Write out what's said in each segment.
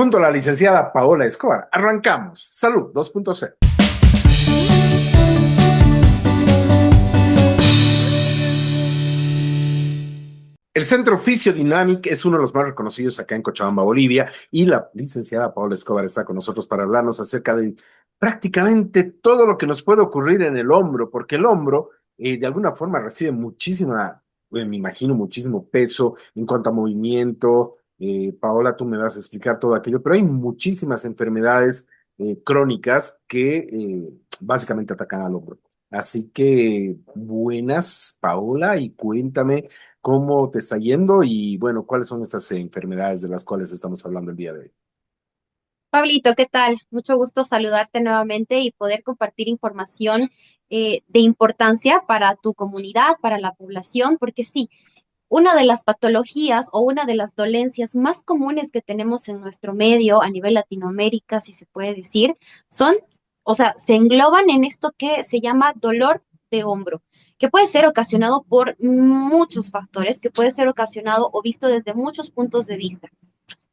junto a la licenciada Paola Escobar. Arrancamos. Salud 2.0. El Centro Fisiodynamic es uno de los más reconocidos acá en Cochabamba, Bolivia, y la licenciada Paola Escobar está con nosotros para hablarnos acerca de prácticamente todo lo que nos puede ocurrir en el hombro, porque el hombro de alguna forma recibe muchísima, me imagino, muchísimo peso en cuanto a movimiento. Paola, tú me vas a explicar todo aquello, pero hay muchísimas enfermedades crónicas que básicamente atacan al hombro. Así que buenas, Paola, y cuéntame cómo te está yendo y bueno, cuáles son estas enfermedades de las cuales estamos hablando el día de hoy. Pablito, ¿qué tal? Mucho gusto saludarte nuevamente y poder compartir información de importancia para tu comunidad, para la población, porque sí, una de las patologías o una de las dolencias más comunes que tenemos en nuestro medio a nivel Latinoamérica, si se puede decir, son, o sea, se engloban en esto que se llama dolor de hombro, que puede ser ocasionado por muchos factores, que puede ser ocasionado o visto desde muchos puntos de vista.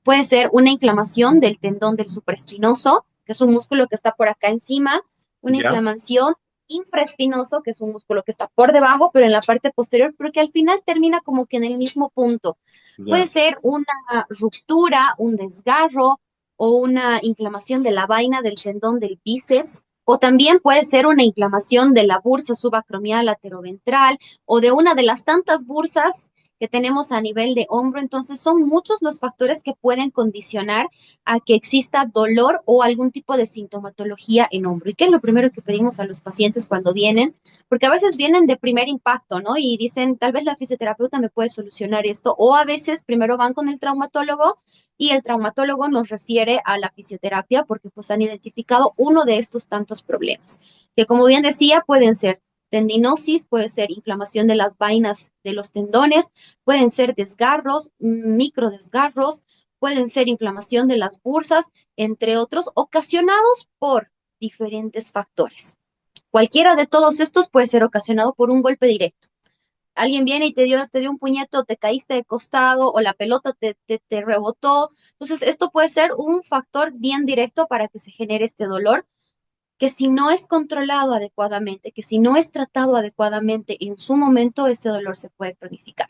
Puede ser una inflamación del tendón del supraespinoso, que es un músculo que está por acá encima, una ¿Ya? inflamación infraespinoso, que es un músculo que está por debajo, pero en la parte posterior, porque al final termina como que en el mismo punto. Puede Ya. ser una ruptura, un desgarro o una inflamación de la vaina del tendón del bíceps, o también puede ser una inflamación de la bursa subacromial lateroventral o de una de las tantas bursas que tenemos a nivel de hombro. Entonces, son muchos los factores que pueden condicionar a que exista dolor o algún tipo de sintomatología en hombro. ¿Y qué es lo primero que pedimos a los pacientes cuando vienen? Porque a veces vienen de primer impacto, ¿no? Y dicen, tal vez la fisioterapeuta me puede solucionar esto. O a veces primero van con el traumatólogo y el traumatólogo nos refiere a la fisioterapia porque pues han identificado uno de estos tantos problemas, que como bien decía, pueden ser tendinosis, puede ser inflamación de las vainas de los tendones, pueden ser desgarros, microdesgarros, pueden ser inflamación de las bursas, entre otros, ocasionados por diferentes factores. Cualquiera de todos estos puede ser ocasionado por un golpe directo. Alguien viene y te dio un puñeto, te caíste de costado o la pelota te rebotó. Entonces, esto puede ser un factor bien directo para que se genere este dolor que si no es controlado adecuadamente, que si no es tratado adecuadamente en su momento, este dolor se puede cronificar.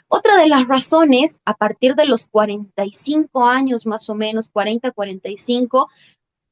Otra de las razones, a partir de los 45 años más o menos, 40, 45,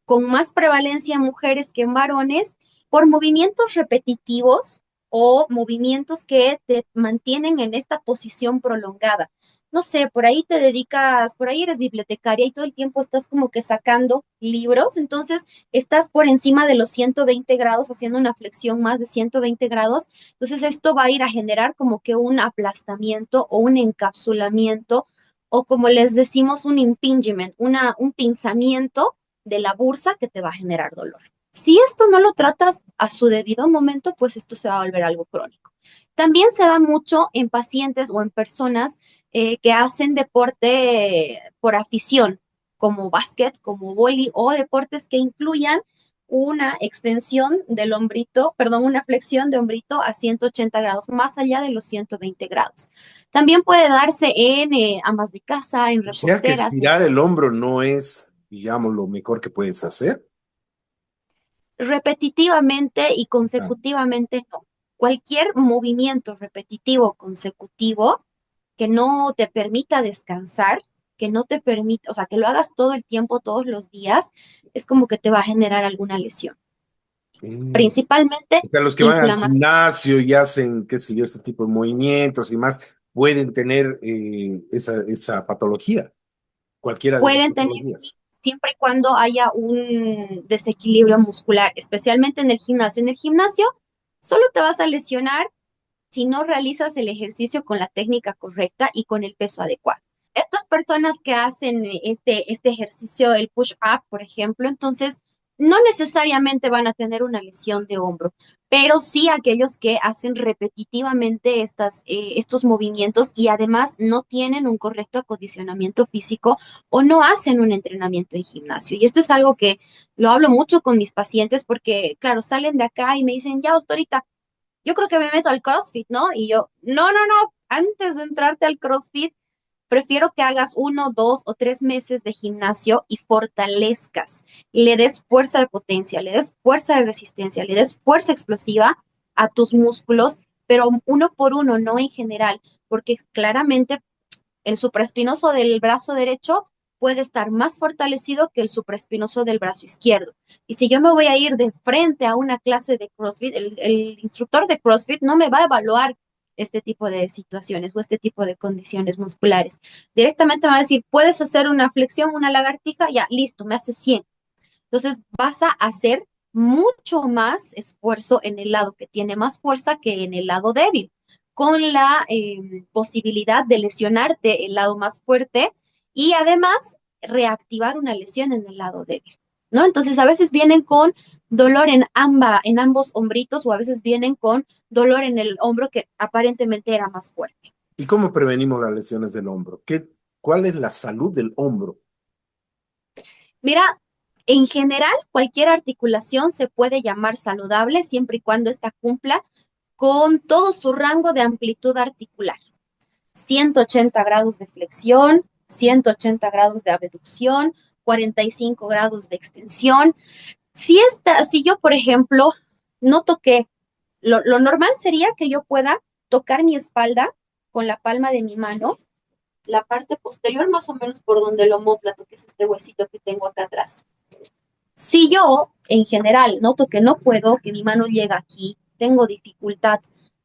con más prevalencia en mujeres que en varones, por movimientos repetitivos o movimientos que te mantienen en esta posición prolongada. No sé, por ahí te dedicas, por ahí eres bibliotecaria y todo el tiempo estás como que sacando libros, entonces estás por encima de los 120 grados, haciendo una flexión más de 120 grados, entonces esto va a ir a generar como que un aplastamiento o un encapsulamiento o como les decimos un impingement, un pinzamiento de la bursa que te va a generar dolor. Si esto no lo tratas a su debido momento, pues esto se va a volver algo crónico. También se da mucho en pacientes o en personas que hacen deporte por afición, como básquet, como vóley o deportes que incluyan una extensión del hombrito, perdón, una flexión de hombrito a 180 grados, más allá de los 120 grados. También puede darse en amas de casa, en O sea que reposteras, en estirar el hombro no es, digamos, lo mejor que puedes hacer. repetitivamente y Ah. consecutivamente no. Cualquier movimiento repetitivo consecutivo que no te permita descansar, que no te permita, o sea, que lo hagas todo el tiempo, todos los días, es como que te va a generar alguna lesión. Mm. Principalmente O sea, los que van al inflamación. gimnasio y hacen, qué sé yo, este tipo de movimientos y más, pueden tener esa patología, cualquiera de esas Pueden tener patologías. siempre y cuando haya un desequilibrio muscular, especialmente en el gimnasio. En el gimnasio solo te vas a lesionar si no realizas el ejercicio con la técnica correcta y con el peso adecuado. Estas personas que hacen este ejercicio, el push-up, por ejemplo, entonces no necesariamente van a tener una lesión de hombro, pero sí aquellos que hacen repetitivamente estos movimientos y además no tienen un correcto acondicionamiento físico o no hacen un entrenamiento en gimnasio. Y esto es algo que lo hablo mucho con mis pacientes porque, claro, salen de acá y me dicen, ya, doctorita, yo creo que me meto al CrossFit, ¿no? Y yo, no, no, no, antes de entrarte al CrossFit, prefiero que hagas 1, 2 o 3 meses de gimnasio y fortalezcas, le des fuerza de potencia, le des fuerza de resistencia, le des fuerza explosiva a tus músculos, pero uno por uno, no en general, porque claramente el supraespinoso del brazo derecho puede estar más fortalecido que el supraespinoso del brazo izquierdo. Y si yo me voy a ir de frente a una clase de CrossFit, el instructor de CrossFit no me va a evaluar este tipo de situaciones o este tipo de condiciones musculares. Directamente me va a decir, puedes hacer una flexión, una lagartija, ya, listo, me hace 100. Entonces vas a hacer mucho más esfuerzo en el lado que tiene más fuerza que en el lado débil, con la posibilidad de lesionarte el lado más fuerte y además reactivar una lesión en el lado débil, ¿no? Entonces a veces vienen con dolor en ambos hombritos o a veces vienen con dolor en el hombro que aparentemente era más fuerte. ¿Y cómo prevenimos las lesiones del hombro? ¿Cuál es la salud del hombro? Mira, en general, cualquier articulación se puede llamar saludable siempre y cuando ésta cumpla con todo su rango de amplitud articular. 180 grados de flexión, 180 grados de abducción, 45 grados de extensión. Si yo, por ejemplo, no toqué, lo normal sería que yo pueda tocar mi espalda con la palma de mi mano, la parte posterior más o menos por donde el omóplato, que es este huesito que tengo acá atrás. Si yo, en general, noto que no puedo, que mi mano llega aquí, tengo dificultad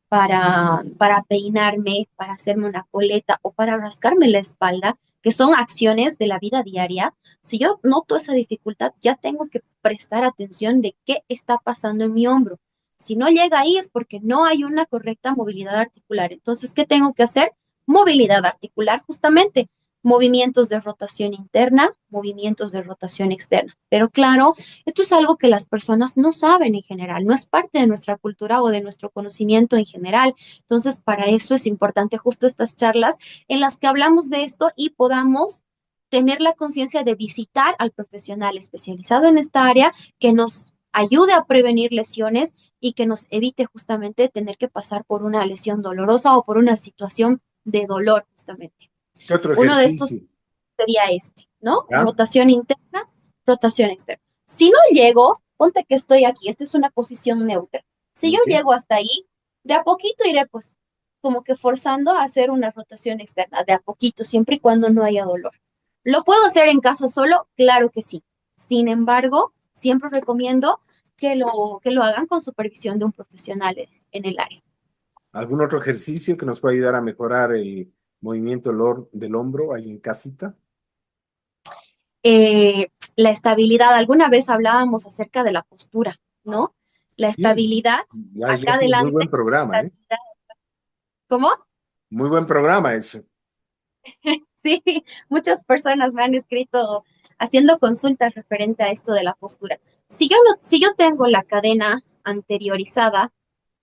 para peinarme, para hacerme una coleta o para rascarme la espalda, que son acciones de la vida diaria, si yo noto esa dificultad, ya tengo que prestar atención de qué está pasando en mi hombro. Si no llega ahí es porque no hay una correcta movilidad articular. Entonces, ¿qué tengo que hacer? Movilidad articular, justamente movimientos de rotación interna, movimientos de rotación externa. Pero claro, esto es algo que las personas no saben en general, no es parte de nuestra cultura o de nuestro conocimiento en general. Entonces, para eso es importante justo estas charlas en las que hablamos de esto y podamos tener la conciencia de visitar al profesional especializado en esta área que nos ayude a prevenir lesiones y que nos evite justamente tener que pasar por una lesión dolorosa o por una situación de dolor justamente. ¿Qué otro Uno de estos ejercicio? sería este, ¿no? ¿Ya? Rotación interna, rotación externa. Si no llego, ponte que estoy aquí, esta es una posición neutra. Si yo Ok. llego hasta ahí, de a poquito iré pues como que forzando a hacer una rotación externa, de a poquito, siempre y cuando no haya dolor. ¿Lo puedo hacer en casa solo? Claro que sí. Sin embargo, siempre recomiendo que lo hagan con supervisión de un profesional en el área. ¿Algún otro ejercicio que nos pueda ayudar a mejorar el movimiento del hombro ahí en casita? eh, la estabilidad. Alguna vez hablábamos acerca de la postura, ¿no? La Sí, estabilidad ya ha acá sido muy adelante. buen programa, ¿eh? ¿Cómo? Muy buen programa ese. Sí, muchas personas me han escrito haciendo consultas referente a esto de la postura. Si yo tengo la cadena anteriorizada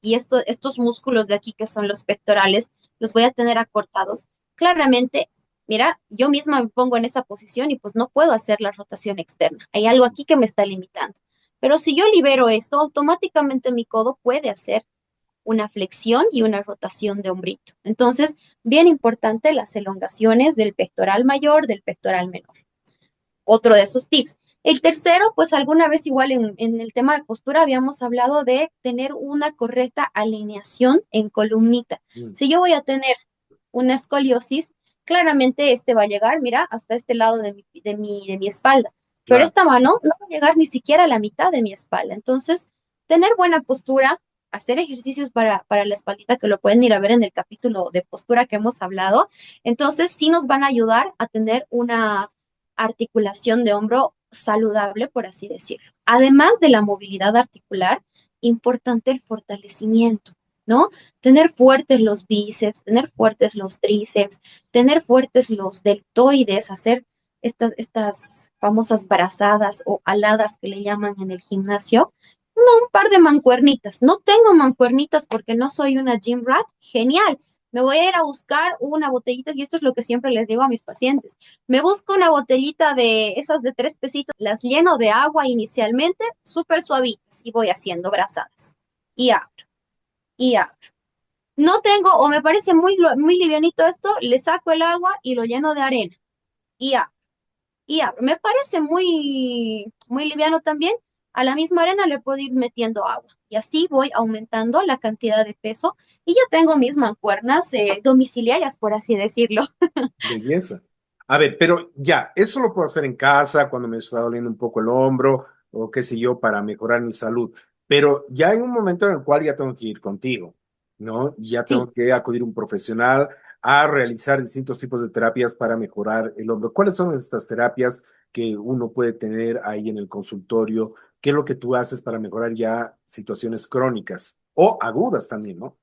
y estos músculos de aquí que son los pectorales, los voy a tener acortados, claramente, mira, yo misma me pongo en esa posición y pues no puedo hacer la rotación externa. Hay algo aquí que me está limitando. Pero si yo libero esto, automáticamente mi codo puede hacer una flexión y una rotación de hombrito. Entonces, bien importante las elongaciones del pectoral mayor, del pectoral menor. Otro de esos tips. El tercero, pues alguna vez igual en el tema de postura habíamos hablado de tener una correcta alineación en columnita. Mm, Si yo voy a tener una escoliosis, claramente este va a llegar, mira, hasta este lado de mi espalda. Pero claro. esta mano no va a llegar ni siquiera a la mitad de mi espalda. Entonces, tener buena postura, hacer ejercicios para la espaldita, que lo pueden ir a ver en el capítulo de postura que hemos hablado. Entonces, sí nos van a ayudar a tener una articulación de hombro saludable, por así decirlo. Además de la movilidad articular, importante el fortalecimiento, ¿no? Tener fuertes los bíceps, tener fuertes los tríceps, tener fuertes los deltoides, hacer estas famosas brazadas o aladas que le llaman en el gimnasio. No, un par de mancuernitas. No tengo mancuernitas porque no soy una gym rat. Genial. Me voy a ir a buscar una botellita y esto es lo que siempre les digo a mis pacientes. Me busco una botellita de esas de 3 pesitos, las lleno de agua inicialmente, súper suavitas y voy haciendo brazadas. Y abro, y abro. no tengo, o me parece muy livianito esto, le saco el agua y lo lleno de arena. Y ya, y ya. Me parece muy liviano también. A la misma arena le puedo ir metiendo agua. Y así voy aumentando la cantidad de peso y ya tengo mis mancuernas domiciliarias, por así decirlo. Belleza. A ver, pero ya, eso lo puedo hacer en casa cuando me está doliendo un poco el hombro o qué sé yo, para mejorar mi salud. Pero ya hay un momento en el cual ya tengo que ir contigo, ¿no? Y ya Sí. tengo que acudir a un profesional a realizar distintos tipos de terapias para mejorar el hombro. ¿Cuáles son estas terapias que uno puede tener ahí en el consultorio? ¿Qué es lo que tú haces para mejorar ya situaciones crónicas o agudas también, ¿no?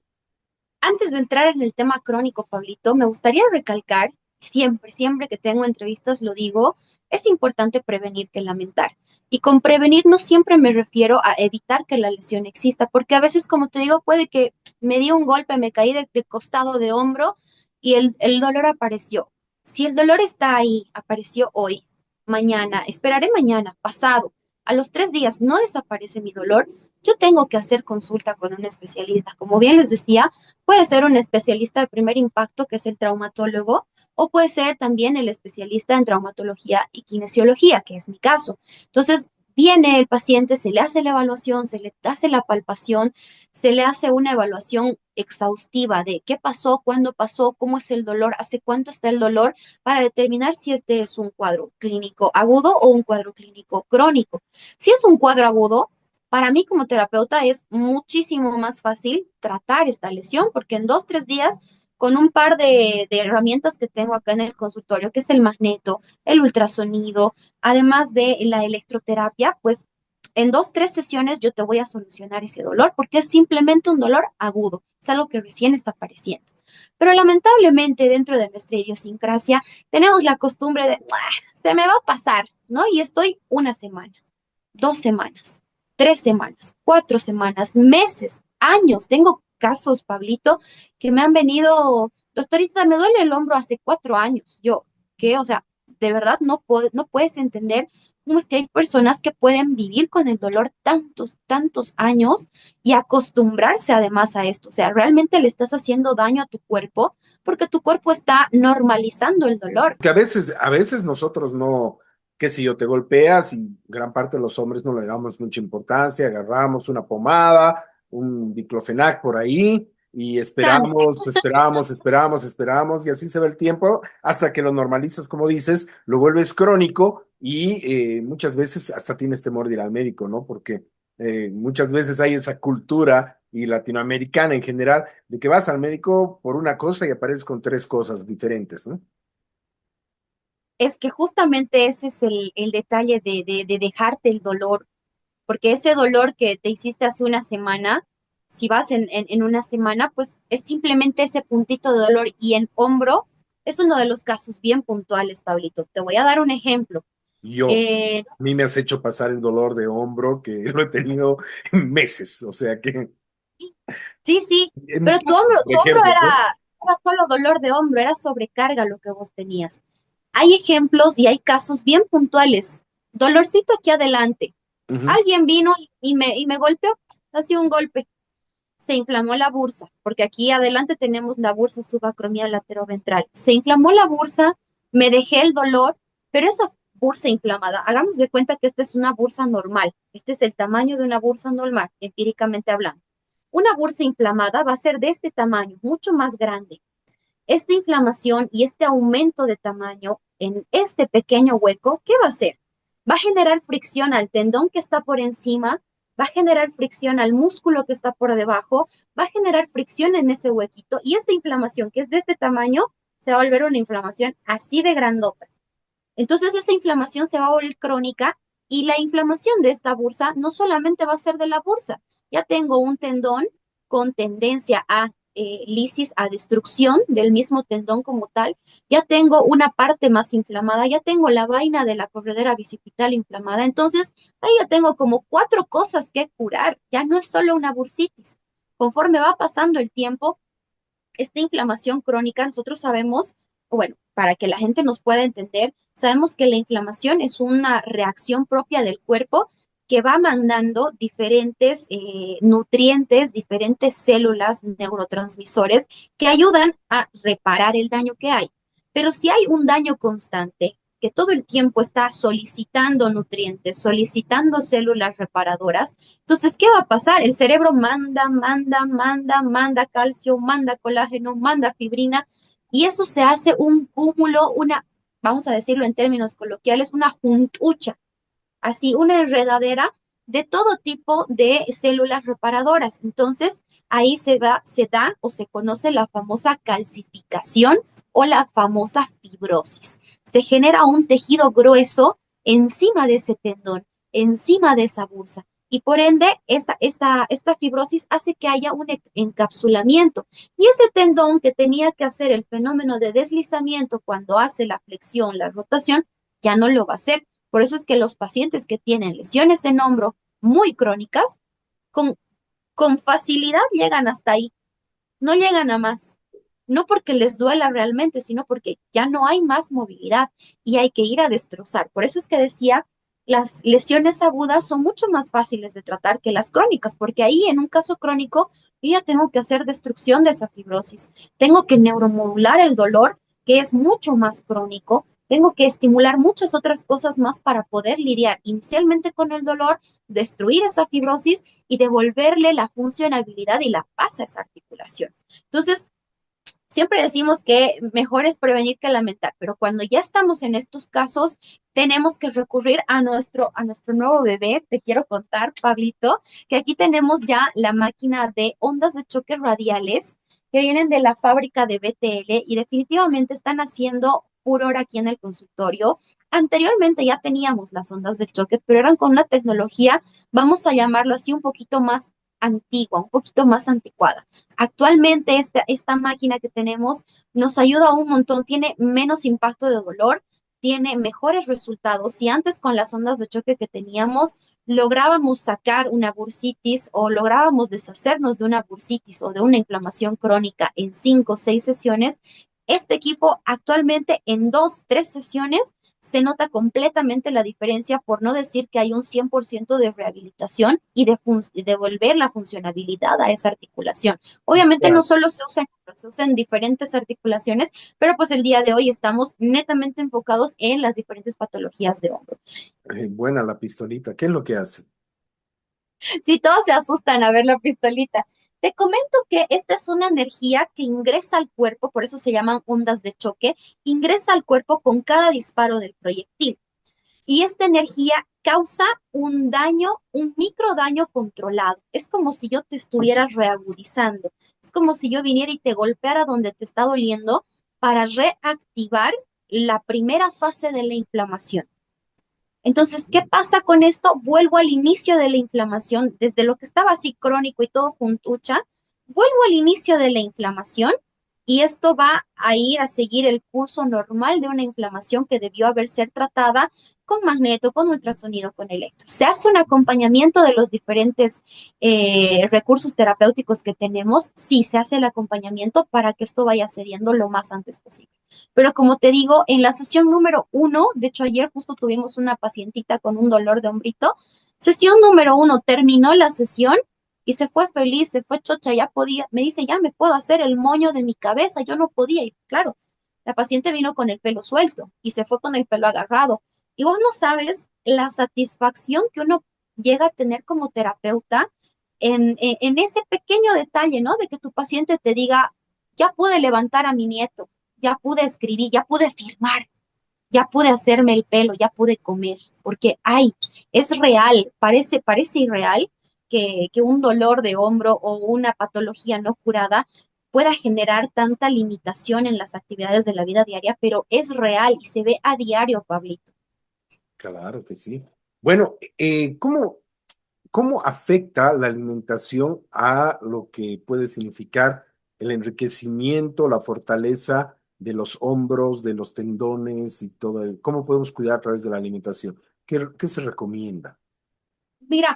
Antes de entrar en el tema crónico, Pablito, me gustaría recalcar, siempre que tengo entrevistas lo digo, es importante prevenir que lamentar. Y con prevenir no siempre me refiero a evitar que la lesión exista, porque a veces, como te digo, puede que me di un golpe, me caí de costado de hombro y el dolor apareció. Si el dolor está ahí, apareció hoy, mañana, esperaré mañana, pasado, a los 3 días no desaparece mi dolor, yo tengo que hacer consulta con un especialista. Como bien les decía, puede ser un especialista de primer impacto, que es el traumatólogo, o puede ser también el especialista en traumatología y kinesiología, que es mi caso. Entonces, viene el paciente, se le hace la evaluación, se le hace la palpación, se le hace una evaluación exhaustiva de qué pasó, cuándo pasó, cómo es el dolor, hace cuánto está el dolor, para determinar si este es un cuadro clínico agudo o un cuadro clínico crónico. Si es un cuadro agudo, para mí como terapeuta es muchísimo más fácil tratar esta lesión porque en 2, 3 días, con un par de herramientas que tengo acá en el consultorio, que es el magneto, el ultrasonido, además de la electroterapia, pues en 2, 3 sesiones yo te voy a solucionar ese dolor porque es simplemente un dolor agudo, es algo que recién está apareciendo. Pero lamentablemente dentro de nuestra idiosincrasia tenemos la costumbre de, "Ah, se me va a pasar, ¿no? Y estoy una semana, 2 semanas, 3 semanas, 4 semanas, meses, años. Tengo casos, Pablito, que me han venido, doctorita, me duele el hombro hace 4 años. Yo, ¿qué? O sea, de verdad no puedes entender cómo es que hay personas que pueden vivir con el dolor tantos años y acostumbrarse además a esto. O sea, realmente le estás haciendo daño a tu cuerpo porque tu cuerpo está normalizando el dolor. Que a veces nosotros no, qué sé yo, te golpeas y gran parte de los hombres no le damos mucha importancia, agarramos una pomada, un diclofenac por ahí y Tan esperamos y así se va el tiempo hasta que lo normalizas, como dices, lo vuelves crónico y muchas veces hasta tienes temor de ir al médico, ¿no? Porque muchas veces hay esa cultura y latinoamericana en general de que vas al médico por una cosa y apareces con tres cosas diferentes, ¿no? Es que justamente ese es el detalle de dejarte el dolor, porque ese dolor que te hiciste hace una semana, si vas en una semana, pues es simplemente ese puntito de dolor y en hombro es uno de los casos bien puntuales, Pablito. Te voy a dar un ejemplo. Yo, Eh, a mí me has hecho pasar el dolor de hombro que lo he tenido en meses, o sea que sí, en mi pero caso, por tu hombro ejemplo, pues, era solo dolor de hombro, era sobrecarga lo que vos tenías. Hay ejemplos y hay casos bien puntuales. Dolorcito aquí adelante. ujú, Alguien vino y me golpeó, así un golpe. Se inflamó la bursa, porque aquí adelante tenemos la bursa subacromial lateroventral. Se inflamó la bursa, me dejé el dolor, pero esa bursa inflamada, hagamos de cuenta que esta es una bursa normal. Este es el tamaño de una bursa normal, empíricamente hablando. Una bursa inflamada va a ser de este tamaño, mucho más grande. Esta inflamación y este aumento de tamaño en este pequeño hueco, ¿qué va a hacer? Va a generar fricción al tendón que está por encima, va a generar fricción al músculo que está por debajo, va a generar fricción en ese huequito y esta inflamación que es de este tamaño se va a volver una inflamación así de grandota. Entonces esa inflamación se va a volver crónica y la inflamación de esta bursa no solamente va a ser de la bursa, ya tengo un tendón con tendencia a lisis, a destrucción del mismo tendón como tal, ya tengo una parte más inflamada, ya tengo la vaina de la corredera bicipital inflamada, entonces ahí ya tengo como 4 cosas que curar, ya no es solo una bursitis. Conforme va pasando el tiempo, esta inflamación crónica, nosotros sabemos, bueno, para que la gente nos pueda entender, sabemos que la inflamación es una reacción propia del cuerpo que va mandando diferentes nutrientes, diferentes células, neurotransmisores que ayudan a reparar el daño que hay. Pero si hay un daño constante, que todo el tiempo está solicitando nutrientes, solicitando células reparadoras, entonces, ¿qué va a pasar? El cerebro manda calcio, manda colágeno, manda fibrina, y eso se hace un cúmulo, vamos a decirlo en términos coloquiales, una juntucha, así una enredadera de todo tipo de células reparadoras. Entonces, ahí se da o se conoce la famosa calcificación o la famosa fibrosis. Se genera un tejido grueso encima de ese tendón, encima de esa bursa. Y por ende, esta fibrosis hace que haya un encapsulamiento. Y ese tendón que tenía que hacer el fenómeno de deslizamiento cuando hace la flexión, la rotación, ya no lo va a hacer. Por eso es que los pacientes que tienen lesiones en hombro muy crónicas, con, con facilidad llegan hasta ahí, no llegan a más. No porque les duela realmente, sino porque ya no hay más movilidad y hay que ir a destrozar. Por eso es que decía, las lesiones agudas son mucho más fáciles de tratar que las crónicas, porque ahí en un caso crónico yo ya tengo que hacer destrucción de esa fibrosis, tengo que neuromodular el dolor, que es mucho más crónico, tengo que estimular muchas otras cosas más para poder lidiar inicialmente con el dolor, destruir esa fibrosis y devolverle la funcionabilidad y la paz a esa articulación. Entonces, siempre decimos que mejor es prevenir que lamentar, pero cuando ya estamos en estos casos, tenemos que recurrir a nuestro nuevo bebé. Te quiero contar, Pablito, que aquí tenemos ya la máquina de ondas de choque radiales que vienen de la fábrica de BTL y definitivamente están haciendo furor aquí en el consultorio. Anteriormente ya teníamos las ondas de choque, pero eran con una tecnología, vamos a llamarlo así, un poquito más antigua, un poquito más anticuada. Actualmente esta máquina que tenemos nos ayuda un montón, tiene menos impacto de dolor, tiene mejores resultados. Si antes con las ondas de choque que teníamos lográbamos sacar una bursitis o lográbamos deshacernos de una bursitis o de una inflamación crónica en 5 o 6 sesiones, este equipo actualmente en 2 o 3 sesiones se nota completamente la diferencia, por no decir que hay un 100% de rehabilitación y de devolver la funcionabilidad a esa articulación. Obviamente no Claro. solo se usa en diferentes articulaciones, pero pues el día de hoy estamos netamente enfocados en las diferentes patologías de hombro. Buena la pistolita. ¿Qué es lo que hace? Si todos se asustan a ver la pistolita. Te comento que esta es una energía que ingresa al cuerpo, por eso se llaman ondas de choque, ingresa al cuerpo con cada disparo del proyectil. Y esta energía causa un daño, un micro daño controlado. Es como si yo te estuviera reagudizando. Es como si yo viniera y te golpeara donde te está doliendo para reactivar la primera fase de la inflamación. Entonces, ¿qué pasa con esto? Vuelvo al inicio de la inflamación, desde lo que estaba así crónico y todo juntucha, vuelvo al inicio de la inflamación y esto va a ir a seguir el curso normal de una inflamación que debió haber ser tratada con magneto, con ultrasonido, con electro. Se hace un acompañamiento de los diferentes recursos terapéuticos que tenemos. Sí, se hace el acompañamiento para que esto vaya cediendo lo más antes posible. Pero como te digo, en la sesión número 1, de hecho ayer justo tuvimos una pacientita con un dolor de hombrito, sesión número 1, terminó la sesión y se fue feliz, se fue chocha, ya podía, me dice, ya me puedo hacer el moño de mi cabeza, yo no podía, y claro, la paciente vino con el pelo suelto y se fue con el pelo agarrado. Y vos no sabes la satisfacción que uno llega a tener como terapeuta en ese pequeño detalle, ¿no? De que tu paciente te diga, ya pude levantar a mi nieto, ya pude escribir, ya pude firmar, ya pude hacerme el pelo, ya pude comer, porque ay, es real, parece irreal que un dolor de hombro o una patología no curada pueda generar tanta limitación en las actividades de la vida diaria, pero es real y se ve a diario, Pablito. Claro que sí. Bueno, ¿cómo afecta la alimentación a lo que puede significar el enriquecimiento, la fortaleza de los hombros, de los tendones y todo? ¿Cómo podemos cuidar a través de la alimentación? ¿Qué se recomienda? Mira,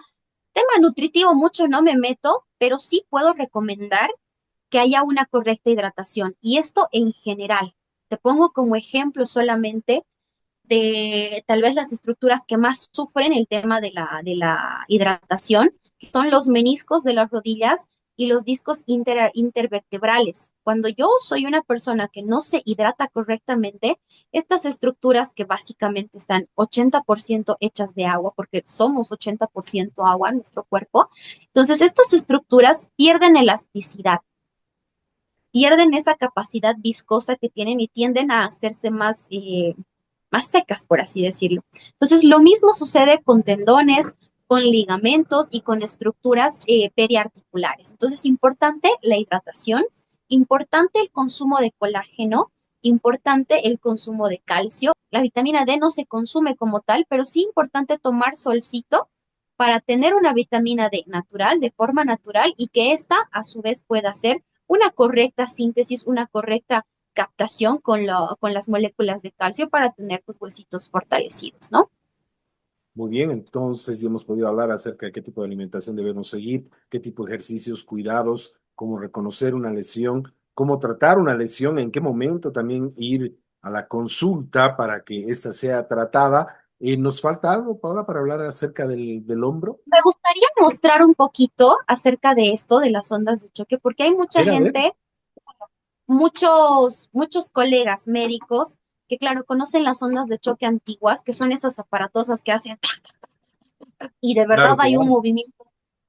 tema nutritivo mucho no me meto, pero sí puedo recomendar que haya una correcta hidratación y esto en general. Te pongo como ejemplo solamente de tal vez las estructuras que más sufren el tema de la hidratación, que son los meniscos de las rodillas y los discos intervertebrales. Cuando yo soy una persona que no se hidrata correctamente, estas estructuras que básicamente están 80% hechas de agua, porque somos 80% agua en nuestro cuerpo, entonces estas estructuras pierden elasticidad, pierden esa capacidad viscosa que tienen y tienden a hacerse más secas, por así decirlo. Entonces, lo mismo sucede con tendones, con ligamentos y con estructuras periarticulares. Entonces, importante la hidratación, importante el consumo de colágeno, importante el consumo de calcio. La vitamina D no se consume como tal, pero sí importante tomar solcito para tener una vitamina D natural, de forma natural, y que ésta a su vez pueda ser una correcta síntesis, una correcta captación con las moléculas de calcio para tener pues huesitos fortalecidos, ¿no? Muy bien, entonces ya hemos podido hablar acerca de qué tipo de alimentación debemos seguir, qué tipo de ejercicios, cuidados, cómo reconocer una lesión, cómo tratar una lesión, en qué momento también ir a la consulta para que ésta sea tratada. ¿Nos falta algo, Paola, para hablar acerca del hombro? Me gustaría mostrar un poquito acerca de esto, de las ondas de choque, porque hay mucha A ver, gente, muchos colegas médicos que, claro, conocen las ondas de choque antiguas, que son esas aparatosas que hacen y de verdad claro, hay claro.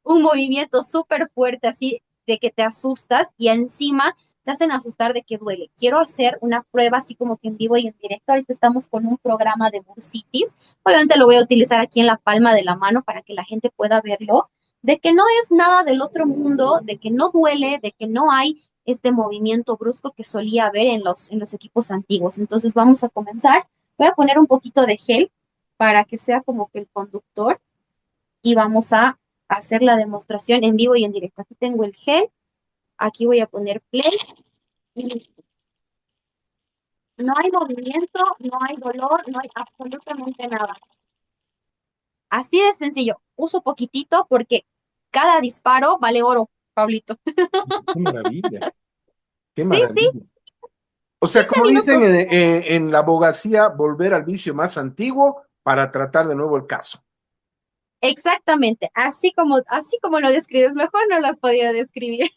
un movimiento súper fuerte así de que te asustas y encima te hacen asustar de que duele. Quiero hacer una prueba así como que en vivo y en directo. Ahorita estamos con un programa de bursitis. Obviamente lo voy a utilizar aquí en la palma de la mano para que la gente pueda verlo. De que no es nada del otro mundo, de que no duele, de que no hay este movimiento brusco que solía haber en los equipos antiguos. Entonces vamos a comenzar. Voy a poner un poquito de gel para que sea como que el conductor y vamos a hacer la demostración en vivo y en directo. Aquí tengo el gel, aquí voy a poner play y listo. No hay movimiento, no hay dolor, no hay absolutamente nada. Así de sencillo. Uso poquitito porque cada disparo vale oro, Pablito. Qué maravilla, qué Sí, sí, maravilla. O sea, 15 como dicen minutos. en la abogacía, volver al vicio más antiguo para tratar de nuevo el caso. Exactamente, así como lo describes, mejor no lo has podido describir.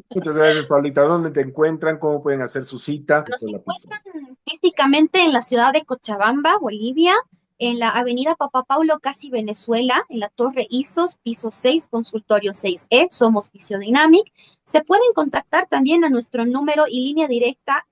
Muchas gracias, Paulita. ¿Dónde te encuentran? ¿Cómo pueden hacer su cita? Nos Con la pista. encuentran físicamente en la ciudad de Cochabamba, Bolivia, en la avenida Papa Paulo, casi Venezuela, en la Torre Isos, piso 6, consultorio 6E. Somos Fisiodynamic. Se pueden contactar también a nuestro número y línea directa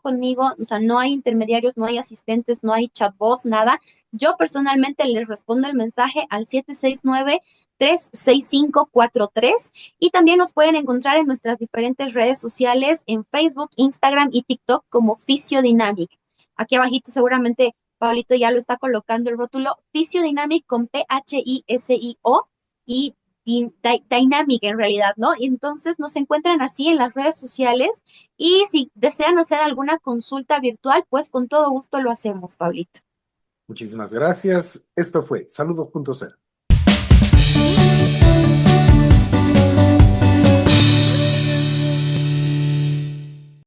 conmigo, o sea, no hay intermediarios, no hay asistentes, no hay chatbots, nada. Yo personalmente les respondo el mensaje al 769-36543 y también nos pueden encontrar en nuestras diferentes redes sociales, en Facebook, Instagram y TikTok como Fisiodynamic. Aquí abajito seguramente Pablito ya lo está colocando el rótulo Fisiodynamic con Phisio y Dynamic en realidad, ¿no? Y entonces nos encuentran así en las redes sociales y si desean hacer alguna consulta virtual, pues con todo gusto lo hacemos, Pablito. Muchísimas gracias. Esto fue Saludos.0.